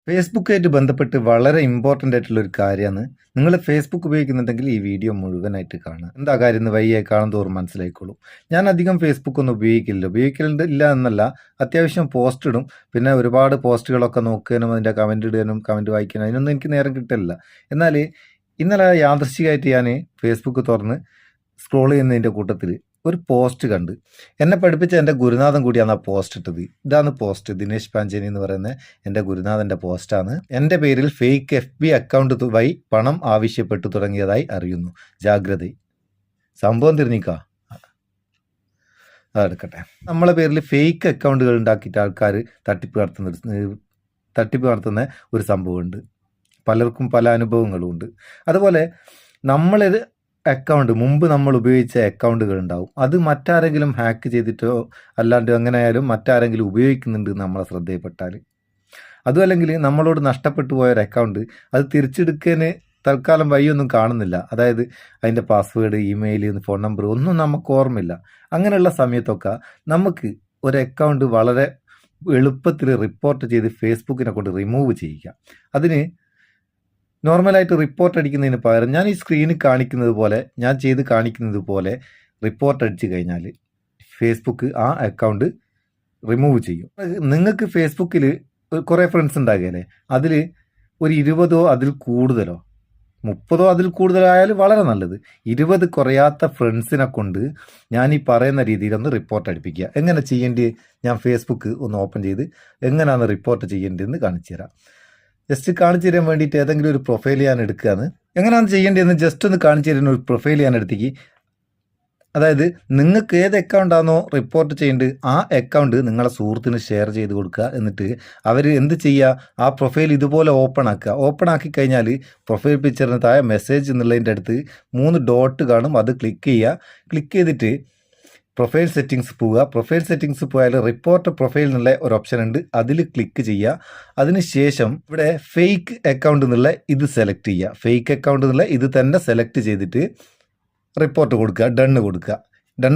ഫേസ്ബുക്കായിട്ട് ബന്ധപ്പെട്ട് വളരെ ഇമ്പോർട്ടൻ്റ് ആയിട്ടുള്ള ഒരു കാര്യമാണ്. നിങ്ങൾ ഫേസ്ബുക്ക് ഉപയോഗിക്കുന്നുണ്ടെങ്കിൽ ഈ വീഡിയോ മുഴുവനായിട്ട് കാണുക. എന്താ കാര്യം എന്ന് വയ്യെ കാണും തോറും മനസ്സിലായിക്കോളും. ഞാൻ അധികം ഫേസ്ബുക്ക് ഒന്നും ഉപയോഗിക്കലുണ്ട് ഇല്ല എന്നല്ല. അത്യാവശ്യം പോസ്റ്റ് ഇടും. പിന്നെ ഒരുപാട് പോസ്റ്റുകളൊക്കെ നോക്കാനും അതിൻ്റെ കമൻറ്റ് ഇടാനും കമൻറ്റ് വായിക്കാനും അതിനൊന്നും എനിക്ക് നേരം കിട്ടില്ല. എന്നാൽ ഇന്നലെ യാദൃശ്ചികമായിട്ട് ഞാൻ ഫേസ്ബുക്ക് തുറന്ന് സ്ക്രോൾ ചെയ്യുന്നതിൻ്റെ കൂട്ടത്തിൽ ഒരു പോസ്റ്റ് കണ്ട്. എന്നെ പഠിപ്പിച്ച എൻ്റെ ഗുരുനാഥൻ കൂടിയാണ് ആ പോസ്റ്റ് ഇട്ടത്. ഇതാണ് പോസ്റ്റ്. ദിനേശ് പാഞ്ചേനി എന്ന് പറയുന്ന എൻ്റെ ഗുരുനാഥൻ്റെ പോസ്റ്റാണ്. എൻ്റെ പേരിൽ ഫേക്ക് FB അക്കൗണ്ട് വഴി പണം ആവശ്യപ്പെട്ടു തുടങ്ങിയതായി അറിയുന്നു, ജാഗ്രത. സംഭവം തിരിഞ്ഞിക്കാ അതെടുക്കട്ടെ. നമ്മളെ പേരിൽ ഫേക്ക് അക്കൗണ്ടുകൾ ഉണ്ടാക്കിയിട്ട് ആൾക്കാർ തട്ടിപ്പ് നടത്തുന്ന ഒരു സംഭവമുണ്ട്. പലർക്കും പല അനുഭവങ്ങളും ഉണ്ട്. അതുപോലെ നമ്മളത് അക്കൗണ്ട് മുമ്പ് നമ്മൾ ഉപയോഗിച്ച അക്കൗണ്ടുകൾ ഉണ്ടാവും. അത് മറ്റാരെങ്കിലും ഹാക്ക് ചെയ്തിട്ടോ അല്ലാണ്ട് അങ്ങനെ ആയാലും മറ്റാരെങ്കിലും ഉപയോഗിക്കുന്നുണ്ട് നമ്മളെ ശ്രദ്ധയിൽപ്പെട്ടാൽ, അതും അല്ലെങ്കിൽ നമ്മളോട് നഷ്ടപ്പെട്ടു പോയ ഒരു അക്കൗണ്ട് അത് തിരിച്ചെടുക്കാൻ തൽക്കാലം വഴിയൊന്നും കാണുന്നില്ല. അതായത് അതിൻ്റെ പാസ്വേഡ്, ഇമെയിൽ, ഫോൺ നമ്പർ ഒന്നും നമുക്ക് ഓർമ്മയില്ല. അങ്ങനെയുള്ള സമയത്തൊക്കെ നമുക്ക് ഒരു അക്കൗണ്ട് വളരെ എളുപ്പത്തിൽ റിപ്പോർട്ട് ചെയ്ത് ഫേസ്ബുക്കിനെ കൊണ്ട് റിമൂവ് ചെയ്യിക്കാം. അതിന് നോർമലായിട്ട് റിപ്പോർട്ട് അടിക്കുന്നതിന് പകരം ഞാൻ ഈ സ്ക്രീനിൽ കാണിക്കുന്നത് പോലെ റിപ്പോർട്ട് അടിച്ചു കഴിഞ്ഞാൽ ഫേസ്ബുക്ക് ആ അക്കൗണ്ട് റിമൂവ് ചെയ്യും. നിങ്ങൾക്ക് ഫേസ്ബുക്കിൽ കുറേ ഫ്രണ്ട്സ് ഉണ്ടാകുകയല്ലേ, അതിൽ ഒരു 20 അതിൽ കൂടുതലോ 30 അതിൽ കൂടുതലായാലും വളരെ നല്ലത്. 20 കുറയാത്ത ഫ്രണ്ട്സിനെ കൊണ്ട് ഞാൻ ഈ പറയുന്ന രീതിയിലൊന്ന് റിപ്പോർട്ട് അടിപ്പിക്കുക. എങ്ങനെ ചെയ്യേണ്ടത് ഞാൻ ഫേസ്ബുക്ക് ഒന്ന് ഓപ്പൺ ചെയ്ത് എങ്ങനെയാണ് റിപ്പോർട്ട് ചെയ്യേണ്ടതെന്ന് കാണിച്ചു തരാം. ജസ്റ്റ് കാണിച്ചു തരാൻ വേണ്ടിയിട്ട് ഏതെങ്കിലും ഒരു പ്രൊഫൈൽ ഞാൻ എടുക്കുകയാണ്. എങ്ങനെയാണ് ചെയ്യേണ്ടതെന്ന് ജസ്റ്റ് ഒന്ന് കാണിച്ചു തരുന്ന ഒരു പ്രൊഫൈൽ ഞാൻ എടുത്തേക്ക്. അതായത് നിങ്ങൾക്ക് ഏത് അക്കൗണ്ടാണോ റിപ്പോർട്ട് ചെയ്യേണ്ടത് ആ അക്കൗണ്ട് നിങ്ങളെ സുഹൃത്തിന് ഷെയർ ചെയ്ത് കൊടുക്കുക. എന്നിട്ട് അവർ എന്ത് ചെയ്യുക, ആ പ്രൊഫൈൽ ഇതുപോലെ ഓപ്പൺ ആക്കി കഴിഞ്ഞാൽ പ്രൊഫൈൽ പിക്ചറിന് താഴെ മെസ്സേജ് എന്നുള്ളതിൻ്റെ അടുത്ത് 3 ഡോട്ട് കാണും. അത് ക്ലിക്ക് ചെയ്തിട്ട് പ്രൊഫൈൽ സെറ്റിങ്സ് പോവുക. പ്രൊഫൈൽ സെറ്റിങ്സ് പോയാൽ റിപ്പോർട്ട് പ്രൊഫൈൽ എന്നുള്ള ഒരു ഓപ്ഷൻ ഉണ്ട്, അതിൽ ക്ലിക്ക് ചെയ്യുക. അതിനുശേഷം ഇവിടെ ഫേക്ക് അക്കൗണ്ട് എന്നുള്ള ഇത് സെലക്ട് ചെയ്യുക. ഫേക്ക് അക്കൗണ്ട് എന്നുള്ള ഇത് തന്നെ സെലക്ട് ചെയ്തിട്ട് റിപ്പോർട്ട് കൊടുക്കുക, ഡണ്ണ്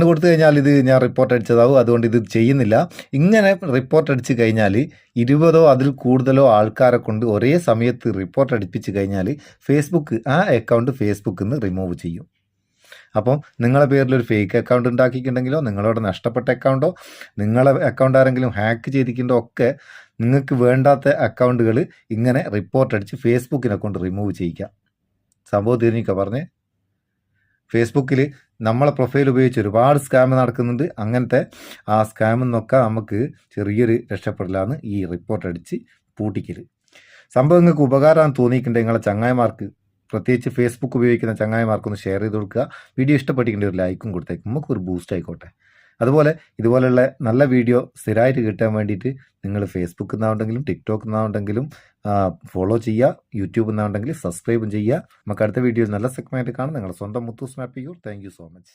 കൊടുത്തു കഴിഞ്ഞാൽ ഇത് ഞാൻ റിപ്പോർട്ട് അടിച്ചതാവും, അതുകൊണ്ട് ഇത് ചെയ്യുന്നില്ല. ഇങ്ങനെ റിപ്പോർട്ട് അടിച്ച് കഴിഞ്ഞാൽ 20 അതിൽ കൂടുതലോ ആൾക്കാരെ കൊണ്ട് ഒരേ സമയത്ത് റിപ്പോർട്ട് അടിപ്പിച്ച് കഴിഞ്ഞാൽ ഫേസ്ബുക്ക് ആ അക്കൗണ്ട് ഫേസ്ബുക്കിൽ നിന്ന് റിമൂവ് ചെയ്യും. അപ്പം നിങ്ങളെ പേരിലൊരു ഫേക്ക് അക്കൗണ്ട് ഉണ്ടാക്കിയിട്ടുണ്ടെങ്കിലോ നിങ്ങളോട് നഷ്ടപ്പെട്ട അക്കൗണ്ടോ നിങ്ങളെ അക്കൗണ്ട് ആരെങ്കിലും ഹാക്ക് ചെയ്തിട്ടുണ്ടോ ഒക്കെ നിങ്ങൾക്ക് വേണ്ടാത്ത അക്കൗണ്ടുകൾ ഇങ്ങനെ റിപ്പോർട്ട് അടിച്ച് ഫേസ്ബുക്കിനെ കൊണ്ട് റിമൂവ് ചെയ്യിക്കാം. സംഭവം തിരിഞ്ഞിക്ക പറഞ്ഞേ. ഫേസ്ബുക്കിൽ നമ്മളെ പ്രൊഫൈൽ ഉപയോഗിച്ച് ഒരുപാട് സ്കാം നടക്കുന്നുണ്ട്. അങ്ങനത്തെ ആ സ്കാമിൽ നിന്നൊക്കെ നമുക്ക് ചെറിയൊരു രക്ഷപ്പെടലാണ് ഈ റിപ്പോർട്ട് അടിച്ച് പൂട്ടിക്കൽ. സംഭവം നിങ്ങൾക്ക് ഉപകാരമാണ് തോന്നിയിട്ടുണ്ടെങ്കിൽ നിങ്ങളെ ചങ്ങായിമാർക്ക്, പ്രത്യേകിച്ച് ഫേസ്ബുക്ക് ഉപയോഗിക്കുന്ന ചങ്ങായിമാർക്കൊന്ന് ഷെയർ ചെയ്ത് കൊടുക്കുക. വീഡിയോ ഇഷ്ടപ്പെട്ടിട്ടുണ്ടെങ്കിൽ ഒരു ലൈക്കും കൊടുത്തേക്കും, നമുക്കൊരു ബൂസ്റ്റ് ആയിക്കോട്ടെ. അതുപോലെ ഇതുപോലെയുള്ള നല്ല വീഡിയോ സ്ഥിരമായിട്ട് കിട്ടാൻ വേണ്ടിയിട്ട് നിങ്ങൾ ഫേസ്ബുക്കിൽ നിന്നാണെങ്കിലും ടിക്ടോക്കിൽ നിന്നാണെങ്കിലും ഫോളോ ചെയ്യുക. യൂട്യൂബിൽ നിന്നാണെങ്കിലും സബ്സ്ക്രൈബും ചെയ്യുക. നമുക്ക് അടുത്ത വീഡിയോയിൽ നല്ല സെഗ്മെൻറ്റ് കാണാം. നിങ്ങളുടെ സ്വന്തം മുത്തൂസ് മാപ്പ് ചെയ്യൂ. Thank you so much.